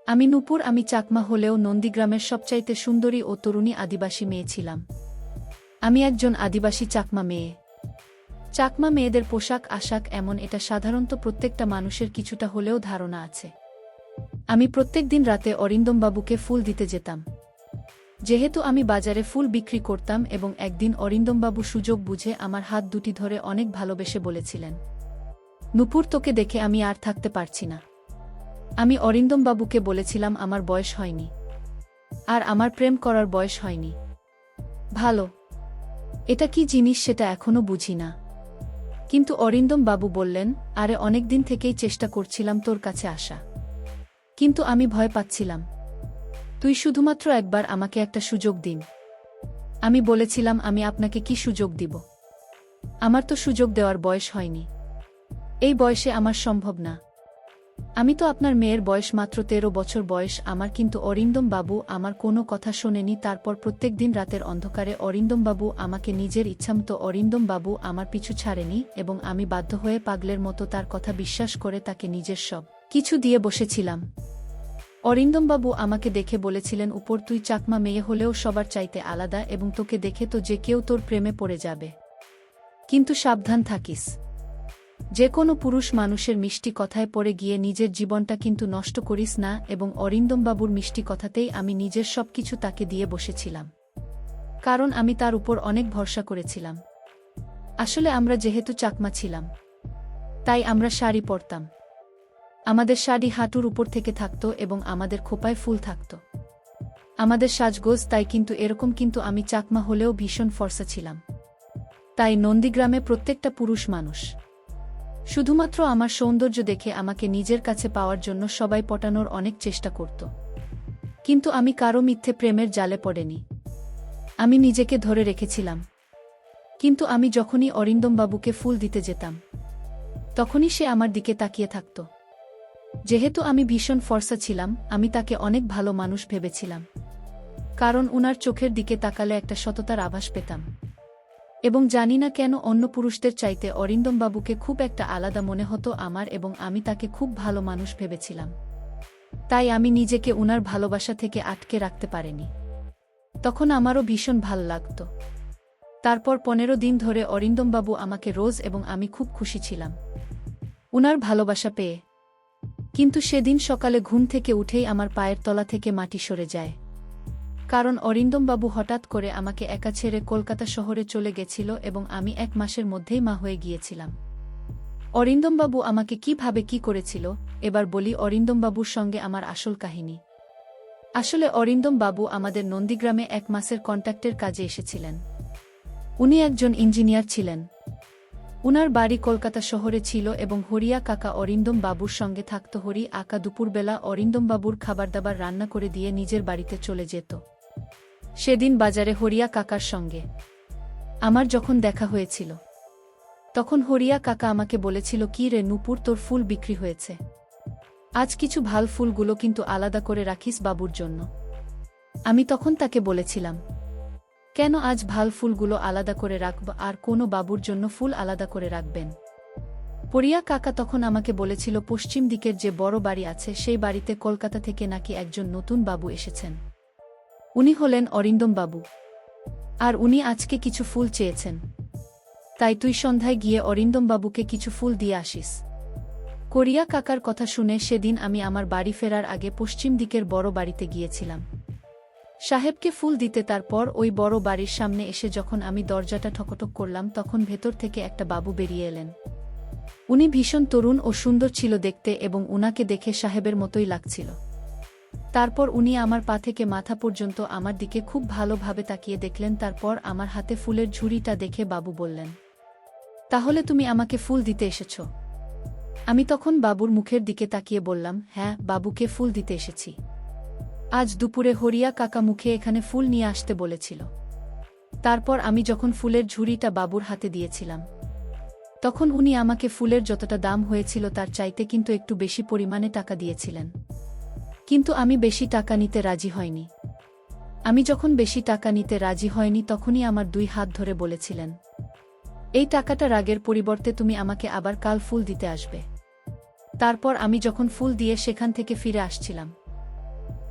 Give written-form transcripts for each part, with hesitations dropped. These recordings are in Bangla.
আমি নূপুর। আমি চাকমা হলেও নন্দীগ্রামের সবচাইতে সুন্দরী ও তরুণী আদিবাসী মেয়ে ছিলাম। আমি একজন আদিবাসী চাকমা মেয়ে। চাকমা মেয়েদের পোশাক আশাক এমন, এটা সাধারণত প্রত্যেকটা মানুষের কিছুটা হলেও ধারণা আছে। আমি প্রত্যেক দিন রাতে অরিন্দমবাবুকে ফুল দিতে যেতাম। যেহেতু আমি বাজারে ফুল বিক্রি করতাম, এবং একদিন অরিন্দমবাবু সুযোগ বুঝে আমার হাত দুটি ধরে অনেক ভালোবেসে বলেছিলেন, নূপুর, তোকে দেখে আমি আর থাকতে পারছি না। আমি অরিন্দমবাবুকে বলেছিলাম আমার বয়স হয়নি, আর আমার প্রেম করার বয়স হয়নি। ভালো, এটা কি জিনিস সেটা এখনো বুঝি না। কিন্তু অরিন্দমবাবু বললেন, আরে অনেকদিন থেকেই চেষ্টা করছিলাম তোর কাছে আসা, কিন্তু আমি ভয় পাচ্ছিলাম। তুই শুধুমাত্র একবার আমাকে একটা সুযোগ দিন। আমি বলেছিলাম, আমি আপনাকে কি সুযোগ দিব? আমার তো সুযোগ দেওয়ার বয়স হয়নি। এই বয়সে আমার সম্ভব না। আমি তো আপনার মেয়ের বয়স মাত্র 13 বছর বয়স আমার। কিন্তু অরিন্দমবাবু আমার কোনো কথা শোনেনি। তারপর প্রত্যেক দিন রাতের অন্ধকারে অরিন্দমবাবু আমাকে নিজের ইচ্ছামতো, অরিন্দমবাবু আমার পিছু ছাড়েনি, এবং আমি বাধ্য হয়ে পাগলের মতো তার কথা বিশ্বাস করে তাকে নিজের সব কিছু দিয়ে বসেছিলাম। অরিন্দমবাবু আমাকে দেখে বলেছিলেন, উপর, তুই চাকমা মেয়ে হলেও সবার চাইতে আলাদা, এবং তোকে দেখে তো যে কেউ তোর প্রেমে পড়ে যাবে। কিন্তু সাবধান থাকিস। যে কোনো পুরুষ মানুষের মিষ্টি কথায় পড়ে গিয়ে নিজের জীবনটা কিন্তু নষ্ট করিস না। এবং অরিন্দমবাবুর মিষ্টি কথাতেই আমি নিজের সবকিছু তাকে দিয়ে বসেছিলাম, কারণ আমি তার উপর অনেক ভরসা করেছিলাম। আসলে আমরা যেহেতু চাকমা ছিলাম, তাই আমরা শাড়ি পরতাম। আমাদের শাড়ি হাঁটুর উপর থেকে থাকত এবং আমাদের খোপায় ফুল থাকত। আমাদের সাজগোজ তাই কিন্তু এরকম। কিন্তু আমি চাকমা হলেও ভীষণ ফর্সা ছিলাম। তাই নন্দীগ্রামে প্রত্যেকটা পুরুষ মানুষ শুধুমাত্র আমার সৌন্দর্য দেখে আমাকে নিজের কাছে পাওয়ার জন্য সবাই পটানোর অনেক চেষ্টা করত। কিন্তু আমি কারো মিথ্যে প্রেমের জালে পড়েনি। আমি নিজেকে ধরে রেখেছিলাম। কিন্তু আমি যখনই অরিন্দমবাবুকে ফুল দিতে যেতাম, তখনই সে আমার দিকে তাকিয়ে থাকত। যেহেতু আমি ভীষণ ফর্সা ছিলাম, আমি তাকে অনেক ভালো মানুষ ভেবেছিলাম, কারণ উনার চোখের দিকে তাকালে একটা সততার আভাস পেতাম। এবং জানি না কেন অন্য পুরুষদের চাইতে অরিন্দমবাবুকে খুব একটা আলাদা মনে হতো আমার, এবং আমি তাকে খুব ভালো মানুষ ভেবেছিলাম। তাই আমি নিজেকে উনার ভালোবাসা থেকে আটকে রাখতে পারিনি। তখন আমারও ভীষণ ভাল লাগত। তারপর 15 দিন ধরে অরিন্দমবাবু আমাকে রোজ, এবং আমি খুব খুশি ছিলাম উনার ভালোবাসা পেয়ে। কিন্তু সেদিন সকালে ঘুম থেকে উঠেই আমার পায়ের তলা থেকে মাটি সরে যায়, কারণ অরিন্দমবাবু হঠাৎ করে আমাকে একা ছেড়ে কলকাতা শহরে চলে গেছিল, এবং আমি 1 মাসের মধ্যেই মা হয়ে গিয়েছিলাম। অরিন্দমবাবু আমাকে কিভাবে কি করেছিল, এবার বলি অরিন্দমবাবুর সঙ্গে আমার আসল কাহিনী। আসলে অরিন্দমবাবু আমাদের নন্দীগ্রামে 1 মাসের কন্ট্রাক্টের কাজে এসেছিলেন। উনি একজন ইঞ্জিনিয়ার ছিলেন। উনার বাড়ি কলকাতা শহরে ছিল, এবং হরিয়া কাকা অরিন্দমবাবুর সঙ্গে থাকত। হরি আকা দুপুরবেলা অরিন্দমবাবুর খাবারদাবার রান্না করে দিয়ে নিজের বাড়িতে চলে যেত। সেদিন বাজারে হরিয়া কাকার সঙ্গে আমার যখন দেখা হয়েছিল, তখন হরিয়া কাকা আমাকে বলেছিল, কি রে নূপুর, তোর ফুল বিক্রি হয়েছে। আজ কিছু ভাল ফুলগুলো কিন্তু আলাদা করে রাখিস বাবুর জন্য। আমি তখন তাকে বলেছিলাম, কেন আজ ভাল ফুলগুলো আলাদা করে রাখব, আর কোনো বাবুর জন্য ফুল আলাদা করে রাখবেন? হরিয়া কাকা তখন আমাকে বলেছিল, পশ্চিম দিকের যে বড় বাড়ি আছে সেই বাড়িতে কলকাতা থেকে নাকি একজন নতুন বাবু এসেছেন। উনি হলেন অরিন্দমবাবু, আর উনি আজকে কিছু ফুল চেয়েছেন। তাই তুই সন্ধ্যায় গিয়ে অরিন্দমবাবুকে কিছু ফুল দিয়ে আসিস। হরিয়া কাকার কথা শুনে সেদিন আমি আমার বাড়ি ফেরার আগে পশ্চিম দিকের বড় বাড়িতে গিয়েছিলাম সাহেবকে ফুল দিতে। তারপর ওই বড় বাড়ির সামনে এসে যখন আমি দরজাটা ঠকঠক করলাম, তখন ভেতর থেকে একটা বাবু বেরিয়ে এলেন। উনি ভীষণ তরুণ ও সুন্দর ছিল দেখতে, এবং উনাকে দেখে সাহেবের মতোই লাগছিল। তারপর উনি আমার পা থেকে মাথা পর্যন্ত আমার দিকে খুব ভালোভাবে তাকিয়ে দেখলেন। তারপর আমার হাতে ফুলের ঝুড়িটা দেখে বাবু বললেন, তাহলে তুমি আমাকে ফুল দিতে এসেছ? আমি তখন বাবুর মুখের দিকে তাকিয়ে বললাম, হ্যাঁ, বাবুকে ফুল দিতে এসেছি। আজ দুপুরে হরিয়া কাকা মুখে এখানে ফুল নিয়ে আসতে বলেছিল। তারপর আমি যখন ফুলের ঝুড়িটা বাবুর হাতে দিয়েছিলাম, তখন বাবু উনি আমাকে ফুলের যতটা দাম হয়েছিল তার চাইতে কিন্তু একটু বেশি পরিমাণে টাকা দিয়েছিলেন। কিন্তু আমি বেশি টাকা নিতে রাজি হয়নি। আমি যখন বেশি টাকা নিতে রাজি হয়নি, তখনই আমার 2 হাত ধরে বলেছিলেন, এই টাকাটা রাগের পরিবর্তে তুমি আমাকে আবার কাল ফুল দিতে আসবে। তারপর আমি যখন ফুল দিয়ে সেখান থেকে ফিরে আসছিলাম,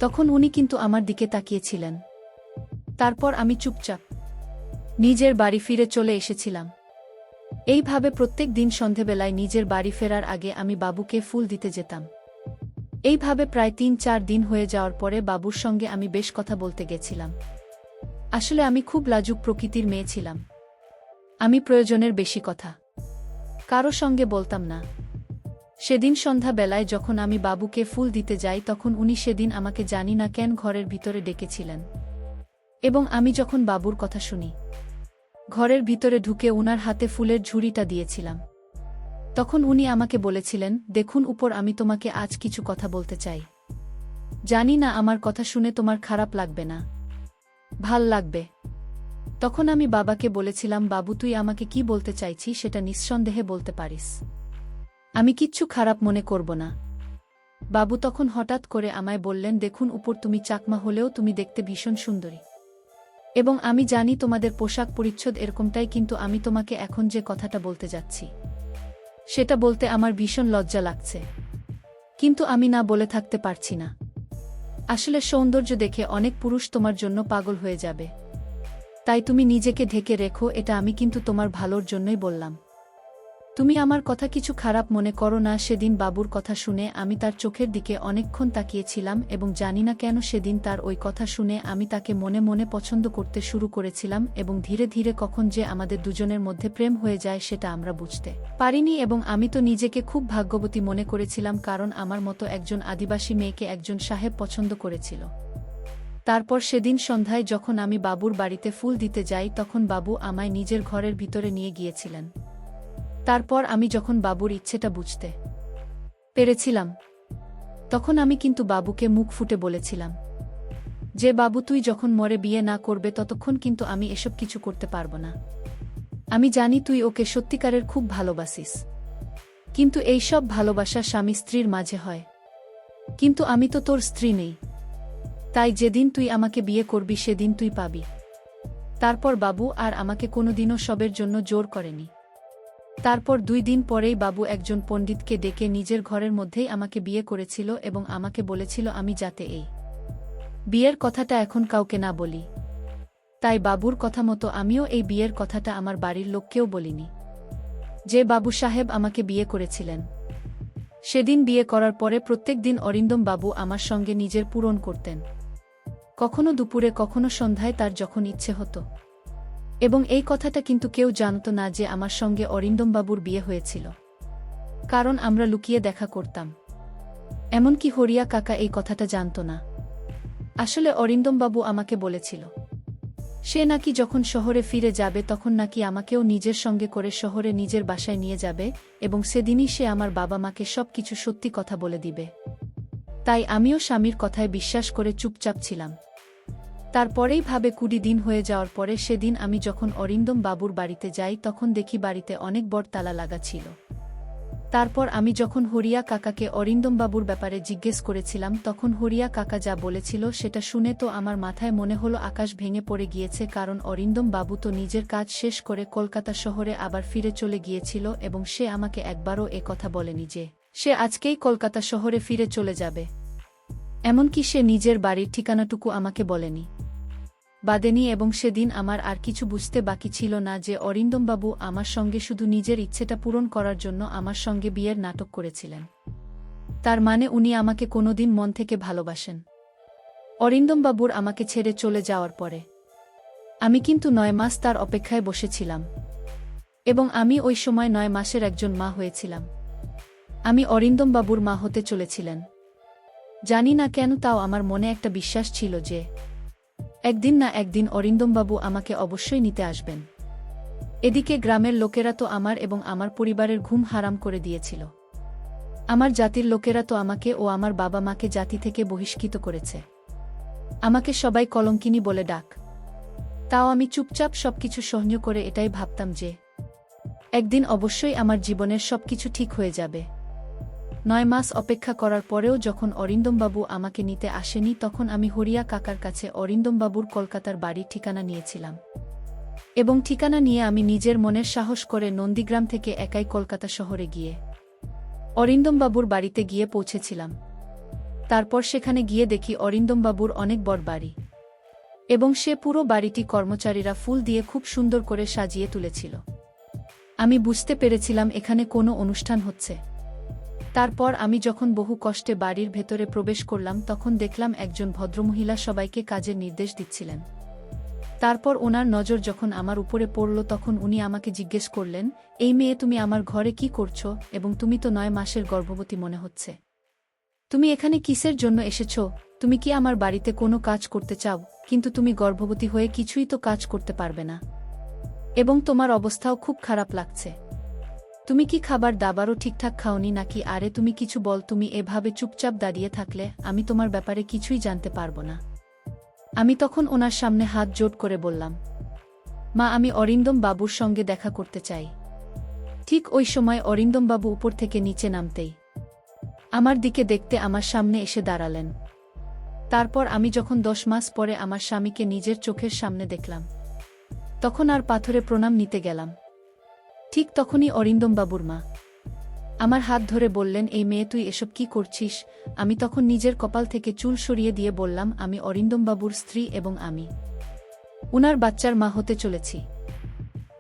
তখন উনি কিন্তু আমার দিকে তাকিয়েছিলেন। তারপর আমি চুপচাপ নিজের বাড়ি ফিরে চলে এসেছিলাম। এইভাবে প্রত্যেক দিন সন্ধেবেলায় নিজের বাড়ি ফেরার আগে আমি বাবুকে ফুল দিতে যেতাম। এইভাবে প্রায় ৩-৪ দিন হয়ে যাওয়ার পরে বাবুর সঙ্গে আমি বেশ কথা বলতে গেছিলাম। আসলে আমি খুব লাজুক প্রকৃতির মেয়ে ছিলাম। আমি প্রয়োজনের বেশি কথা কারো সঙ্গে বলতাম না। সেদিন সন্ধ্যা বেলায় যখন আমি বাবুকে ফুল দিতে যাই তখন উনি সেদিন আমাকে জানি না কেন ঘরের ভিতরে ডেকেছিলেন। এবং আমি যখন বাবুর কথা শুনি, ঘরের ভিতরে ঢুকে উনার হাতে ফুলের ঝুড়িটা দিয়েছিলাম। তখন উনি আমাকে বলেছিলেন, দেখুন উপর, আমি তোমাকে আজ কিছু কথা বলতে চাই। জানি না আমার কথা শুনে তোমার খারাপ লাগবে না, ভাল লাগবে। তখন আমি বাবাকে বলেছিলাম, বাবু তুই আমাকে কি বলতে চাইছিস সেটা নিঃসন্দেহে বলতে পারিস, আমি কিচ্ছু খারাপ মনে করব না। বাবু তখন হঠাৎ করে আমায় বললেন, দেখুন উপর, তুমি চাকমা হলেও তুমি দেখতে ভীষণ সুন্দরী, এবং আমি জানি তোমাদের পোশাক পরিচ্ছদ এরকমটাই, কিন্তু আমি তোমাকে এখন যে কথাটা বলতে যাচ্ছি সেটা বলতে আমার ভীষণ লজ্জা লাগছে, কিন্তু আমি না বলে থাকতে পারছি না। আসলে সৌন্দর্য দেখে অনেক পুরুষ তোমার জন্য পাগল হয়ে যাবে, তাই তুমি নিজেকে ঢেকে রেখো, এটা আমি কিন্তু তোমার ভালোর জন্যই বললাম। তুমি আমার কথা কিছু খারাপ মনে করো না। সেদিন বাবুর কথা শুনে আমি তার চোখের দিকে অনেকক্ষণ তাকিয়েছিলাম এবং জানি না কেন সেদিন তার ওই কথা শুনে আমি তাকে মনে মনে পছন্দ করতে শুরু করেছিলাম, এবং ধীরে ধীরে কখন যে আমাদের দুজনের মধ্যে প্রেম হয়ে যায় সেটা আমরা বুঝতে পারিনি। এবং আমি তো নিজেকে খুব ভাগ্যবতী মনে করেছিলাম, কারণ আমার মতো একজন আদিবাসী মেয়েকে একজন সাহেব পছন্দ করেছিল। তারপর সেদিন সন্ধ্যায় যখন আমি বাবুর বাড়িতে ফুল দিতে যাই তখন বাবু আমায় নিজের ঘরের ভিতরে নিয়ে গিয়েছিলেন। তারপর আমি যখন বাবুর ইচ্ছেটা বুঝতে পেরেছিলাম তখন আমি কিন্তু বাবুকে মুখ ফুটে বলেছিলাম যে, বাবু তুই যখন মরে বিয়ে না করবে ততক্ষণ কিন্তু আমি এসব কিছু করতে পারবো না। আমি জানি তুই ওকে সত্যিকারের খুব ভালোবাসিস, কিন্তু এই সব ভালোবাসা স্বামী স্ত্রীর মাঝে হয়, কিন্তু আমি তো তোর স্ত্রী নেই, তাই যেদিন তুই আমাকে বিয়ে করবি সেদিন তুই পাবি। তারপর বাবু আর আমাকে কোনোদিনও সবের জন্য জোর করেনি। তারপর 2 দিন পরেই বাবু একজন পণ্ডিতকে ডেকে নিজের ঘরের মধ্যেই আমাকে বিয়ে করেছিল এবং আমাকে বলেছিল আমি যাতে এই বিয়ের কথাটা এখন কাউকে না বলি। তাই বাবুর কথা মতো আমিও এই বিয়ের কথাটা আমার বাড়ির লোককেও বলিনি। যে বাবু সাহেব আমাকে বিয়ে করেছিলেন, সেদিন বিয়ে করার পরে প্রত্যেক দিন অরিন্দম বাবু আমার সঙ্গে নিজের পূরণ করতেন, কখনো দুপুরে কখনো সন্ধ্যায়, তার যখন ইচ্ছে হতো। এবং এই কথাটা কিন্তু কেউ জানত না যে আমার সঙ্গে অরিন্দমবাবুর বিয়ে হয়েছিল, কারণ আমরা লুকিয়ে দেখা করতাম। এমনকি হরিয়া কাকা এই কথাটা জানত না। আসলে অরিন্দমবাবু আমাকে বলেছিল সে নাকি যখন শহরে ফিরে যাবে তখন নাকি আমাকেও নিজের সঙ্গে করে শহরে নিজের বাসায় নিয়ে যাবে, এবং সেদিনই সে আমার বাবা মাকে সব কিছু সত্যি কথা বলে দিবে। তাই আমিও স্বামীর কথায় বিশ্বাস করে চুপচাপ ছিলাম। তারপরেই ভাবে 20 দিন হয়ে যাওয়ার পরে সেদিন আমি যখন অরিন্দম বাবুর বাড়িতে যাই তখন দেখি বাড়িতে অনেক বড় তালা লাগা ছিল। তারপর আমি যখন হরিয়া কাকাকে অরিন্দম বাবুর ব্যাপারে জিজ্ঞেস করেছিলাম তখন হরিয়া কাকা যা বলেছিল সেটা শুনে তো আমার মাথায় মনে হলো আকাশ ভেঙে পড়ে গিয়েছে, কারণ অরিন্দম বাবু তো নিজের কাজ শেষ করে কলকাতা শহরে আবার ফিরে চলে গিয়েছিল এবং সে আমাকে একবারও কথা বলেনি যে সে আজকেই কলকাতা শহরে ফিরে চলে যাবে। এমনকি সে নিজের বাড়ির ঠিকানাটুকু আমাকে বলেনি, বাদেনি। এবং সেদিন আমার আর কিছু বুঝতে বাকি ছিল না যে অরিন্দমবাবু আমার সঙ্গে শুধু নিজের ইচ্ছেটা পূরণ করার জন্য আমার সঙ্গে বিয়ের নাটক করেছিলেন। তার মানে উনি আমাকে কোনোদিন মন থেকে ভালোবাসেন। অরিন্দমবাবুর আমাকে ছেড়ে চলে যাওয়ার পরে আমি কিন্তু 9 মাস তার অপেক্ষায় বসেছিলাম, এবং আমি ওই সময় 9 মাসের একজন মা হয়েছিলাম। আমি অরিন্দমবাবুর মা হতে চলেছিলেন। জানি না কেন, তাও আমার মনে একটা বিশ্বাস ছিল যে একদিন না একদিন অরিন্দমবাবু আমাকে অবশ্যই নিতে আসবেন। এদিকে গ্রামের লোকেরা তো আমার এবং আমার পরিবারের ঘুম হারাম করে দিয়েছিল। আমার জাতির লোকেরা তো আমাকে ও আমার বাবা মাকে জাতি থেকে বহিষ্কৃত করেছে। আমাকে সবাই কলঙ্কিনী বলে ডাক। তাও আমি চুপচাপ সবকিছু সহ্য করে এটাই ভাবতাম যে একদিন অবশ্যই আমার জীবনের সবকিছু ঠিক হয়ে যাবে। 9 মাস অপেক্ষা করার পরেও যখন অরিন্দমবাবু আমাকে নিতে আসেনি তখন আমি হরিয়া কাকার কাছে অরিন্দমবাবুর কলকাতার বাড়ির ঠিকানা নিয়েছিলাম, এবং ঠিকানা নিয়ে আমি নিজের মনের সাহস করে নন্দীগ্রাম থেকে একাই কলকাতা শহরে গিয়ে অরিন্দমবাবুর বাড়িতে গিয়ে পৌঁছেছিলাম। তারপর সেখানে গিয়ে দেখি অরিন্দমবাবুর অনেক বড় বাড়ি, এবং সে পুরো বাড়িটি কর্মচারীরা ফুল দিয়ে খুব সুন্দর করে সাজিয়ে তুলেছিল। আমি বুঝতে পেরেছিলাম এখানে কোনো অনুষ্ঠান হচ্ছে। তারপর আমি যখন বহু কষ্টে বাড়ির ভেতরে প্রবেশ করলাম তখন দেখলাম একজন ভদ্রমহিলা সবাইকে কাজের নির্দেশ দিচ্ছিলেন। তারপর ওনার নজর যখন আমার উপরে পড়ল তখন উনি আমাকে জিজ্ঞেস করলেন, এই মেয়ে তুমি আমার ঘরে কি করছো, এবং তুমি তো 9 মাসের গর্ভবতী মনে হচ্ছে। তুমি এখানে কিসের জন্য এসেছ? তুমি কি আমার বাড়িতে কোনো কাজ করতে চাও? কিন্তু তুমি গর্ভবতী হয়ে কিছুই তো কাজ করতে পারবে না, এবং তোমার অবস্থাও খুব খারাপ লাগছে। তুমি কি খাবার দাবারও ঠিকঠাক খাওনি নাকি? আরে তুমি কিছু বল, তুমি এভাবে চুপচাপ দাঁড়িয়ে থাকলে আমি তোমার ব্যাপারে কিছুই জানতে পারবো না। আমি তখন ওনার সামনে হাত জোড় করে বললাম, মা, আমি অরিন্দম বাবুর সঙ্গে দেখা করতে চাই। ঠিক ওই সময় অরিন্দম বাবু উপর থেকে নিচে নামতেই আমার দিকে দেখতে আমার সামনে এসে দাঁড়ালেন। তারপর আমি যখন 10 মাস পরে আমার স্বামীকে নিজের চোখের সামনে দেখলাম তখন আর পাথরে প্রণাম নিতে গেলাম। ঠিক তখনই অরিন্দম বাবুর মা আমার হাত ধরে বললেন, এই মেয়ে তুই এসব কি করছিস? আমি তখন নিজের কপাল থেকে চুল সরিয়ে দিয়ে বললাম, আমি অরিন্দম বাবুর স্ত্রী এবং আমি উনার বাচ্চার মা হতে চলেছি।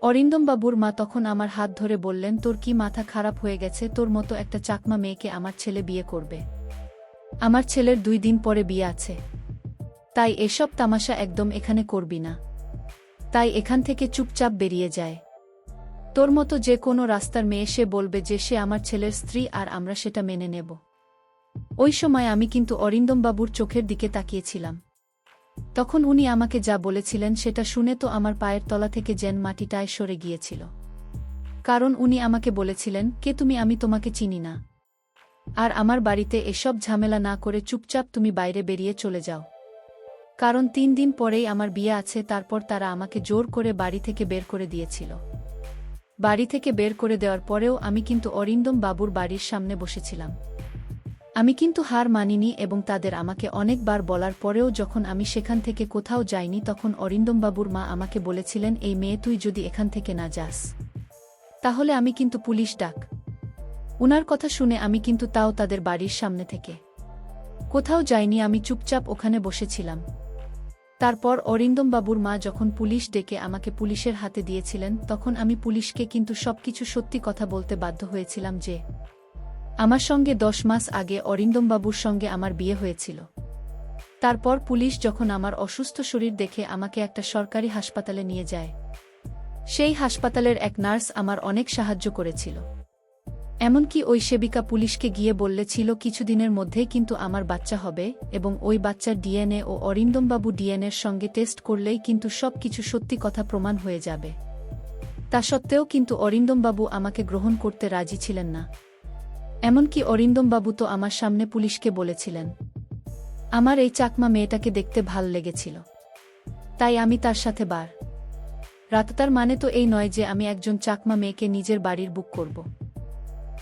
অরিন্দম বাবুর মা তখন আমার হাত ধরে বললেন, তোর কি মাথা খারাপ হয়ে গেছে? তোর মতো একটা চাকমা মেয়েকে আমার ছেলে বিয়ে করবে? আমার ছেলের 2 দিন পরে বিয়ে আছে, তাই এসব তামাশা একদম এখানে করবি না। তাই এখান থেকে চুপচাপ বেরিয়ে যায়। তোর মতো যে কোনো রাস্তার মেয়ে সে বলবে যে সে আমার ছেলের স্ত্রী, আর আমরা সেটা মেনে নেব। ওই সময় আমি কিন্তু অরিন্দম বাবুর চোখের দিকে তাকিয়েছিলাম। তখন উনি আমাকে যা বলেছিলেন সেটা শুনে তো আমার পায়ের তলা থেকে যেন মাটিটায় সরে গিয়েছিল। কারণ উনি আমাকে বলেছিলেন, কে তুমি? আমি তোমাকে চিনি না, আর আমার বাড়িতে এসব ঝামেলা না করে চুপচাপ তুমি বাইরে বেরিয়ে চলে যাও। কারণ 3 দিন পরেই আমার বিয়ে আছে। তারপর তারা আমাকে জোর করে বাড়ি থেকে বের করে দিয়েছিল। বাড়ি থেকে বের করে দেওয়ার পরেও আমি কিন্তু অরিন্দম বাবুর বাড়ির সামনে বসেছিলাম। আমি কিন্তু হার মানিনি, এবং তাদের আমাকে অনেকবার বলার পরেও যখন আমি সেখান থেকে কোথাও যাইনি তখন অরিন্দম বাবুর মা আমাকে বলেছিলেন, এই মেয়ে তুই যদি এখান থেকে না যাস তাহলে আমি কিন্তু পুলিশ ডাক। উনার কথা শুনে আমি কিন্তু তাও তাদের বাড়ির সামনে থেকে কোথাও যাইনি, আমি চুপচাপ ওখানে বসেছিলাম। তারপর অরিন্দম বাবুর মা যখন পুলিশ ডেকে আমাকে পুলিশের হাতে দিয়েছিলেন তখন আমি পুলিশকে কিন্তু সবকিছু সত্যি কথা বলতে বাধ্য হয়েছিলাম যে আমার সঙ্গে 10 মাস আগে অরিন্দম বাবুর সঙ্গে আমার বিয়ে হয়েছিল। তারপর পুলিশ যখন আমার অসুস্থ শরীর দেখে আমাকে একটা সরকারি হাসপাতালে নিয়ে যায়, সেই হাসপাতালের এক নার্স আমার অনেক সাহায্য করেছিল। এমনকি ওই সেবিকা পুলিশকে গিয়ে বললেছিল কিছুদিনের মধ্যেই কিন্তু আমার বাচ্চা হবে, এবং ওই বাচ্চার ডিএনএ ও অরিন্দমবাবু ডিএনএর সঙ্গে টেস্ট করলেই কিন্তু সব কিছু সত্যি কথা প্রমাণ হয়ে যাবে। তা সত্ত্বেও কিন্তু অরিন্দমবাবু আমাকে গ্রহণ করতে রাজি ছিলেন না। এমনকি অরিন্দমবাবু তো আমার সামনে পুলিশকে বলেছিলেন, আমার এই চাকমা মেয়েটাকে দেখতে ভাল লেগেছিল, তাই আমি তার সাথে রাত। তার মানে তো এই নয় যে আমি একজন চাকমা মেয়েকে নিজের বাড়ির বুক করব।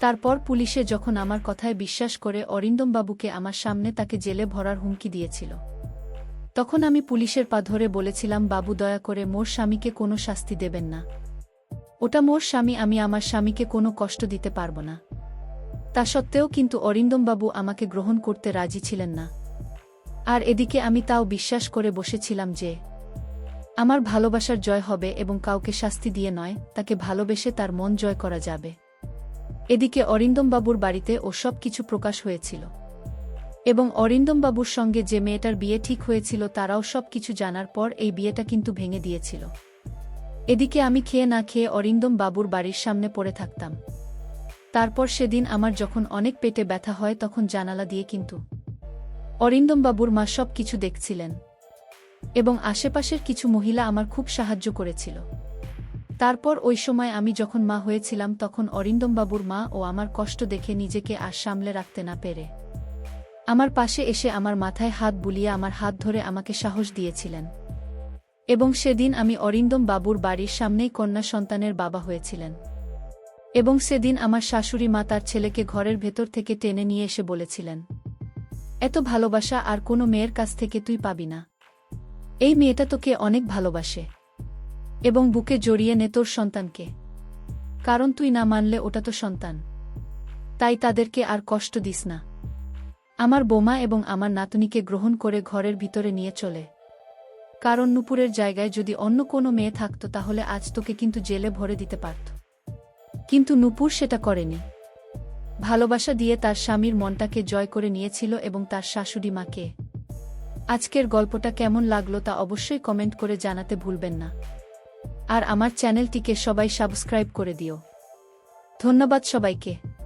তারপর পুলিশে যখন আমার কথায় বিশ্বাস করে অরিন্দমবাবুকে আমার সামনে তাকে জেলে ভরার হুমকি দিয়েছিল, তখন আমি পুলিশের পা ধরে বলেছিলাম, বাবু দয়া করে মোর স্বামীকে কোনো শাস্তি দেবেন না। ওটা মোর স্বামী, আমি আমার স্বামীকে কোনো কষ্ট দিতে পারব না। তা সত্ত্বেও কিন্তু অরিন্দমবাবু আমাকে গ্রহণ করতে রাজি ছিলেন না। আর এদিকে আমি তাও বিশ্বাস করে বসেছিলাম যে আমার ভালোবাসার জয় হবে এবং কাউকে শাস্তি দিয়ে নয়, তাকে ভালোবেসে তার মন জয় করা যাবে। এদিকে অরিন্দমবাবুর বাড়িতে ও সব কিছু প্রকাশ হয়েছিল, এবং অরিন্দমবাবুর সঙ্গে যে মেয়েটার বিয়ে ঠিক হয়েছিল তারাও সব কিছু জানার পর এই বিয়েটা কিন্তু ভেঙে দিয়েছিল। এদিকে আমি খেয়ে না খেয়ে অরিন্দমবাবুর বাড়ির সামনে পড়ে থাকতাম। তারপর সেদিন আমার যখন অনেক পেটে ব্যথা হয় তখন জানালা দিয়ে কিন্তু অরিন্দমবাবুর মা সব কিছু দেখছিলেন, এবং আশেপাশের কিছু মহিলা আমার খুব সাহায্য করেছিল। তারপর ওই সময় আমি যখন মা হয়েছিলাম তখন অরিন্দমবাবুর মা ও আমার কষ্ট দেখে নিজেকে আর সামলে রাখতে না পেরে আমার পাশে এসে আমার মাথায় হাত বুলিয়ে আমার হাত ধরে আমাকে সাহস দিয়েছিলেন। এবং সেদিন আমি অরিন্দমবাবুর বাড়ির সামনেই কন্যা সন্তানের বাবা হয়েছিলেন। এবং সেদিন আমার শাশুড়ি মা তার ছেলেকে ঘরের ভেতর থেকে টেনে নিয়ে এসে বলেছিলেন, এত ভালোবাসা আর কোনো মেয়ের কাছ থেকে তুই পাবি না। এই মেয়েটা তোকে অনেক ভালোবাসে, এবং বুকে জড়িয়ে নে তোর সন্তানকে, কারণ তুই না মানলে ওটা তো সন্তান, তাই তাদেরকে আর কষ্ট দিস না। আমার বোমা এবং আমার নাতনিকে গ্রহণ করে ঘরের ভিতরে নিয়ে চলে। কারণ নূপুরের জায়গায় যদি অন্য কোনো মেয়ে থাকত তাহলে আজ তোকে কিন্তু জেলে ভরে দিতে পারত। কিন্তু নূপুর সেটা করেনি। ভালোবাসা দিয়ে তার স্বামীর মনটাকে জয় করে নিয়েছিল এবং তার শাশুড়ি মাকে। আজকের গল্পটা কেমন লাগলো তা অবশ্যই কমেন্ট করে জানাতে ভুলবেন না। আর আমার চ্যানেলটিকে সবাই সাবস্ক্রাইব করে দিও। ধন্যবাদ সবাইকে।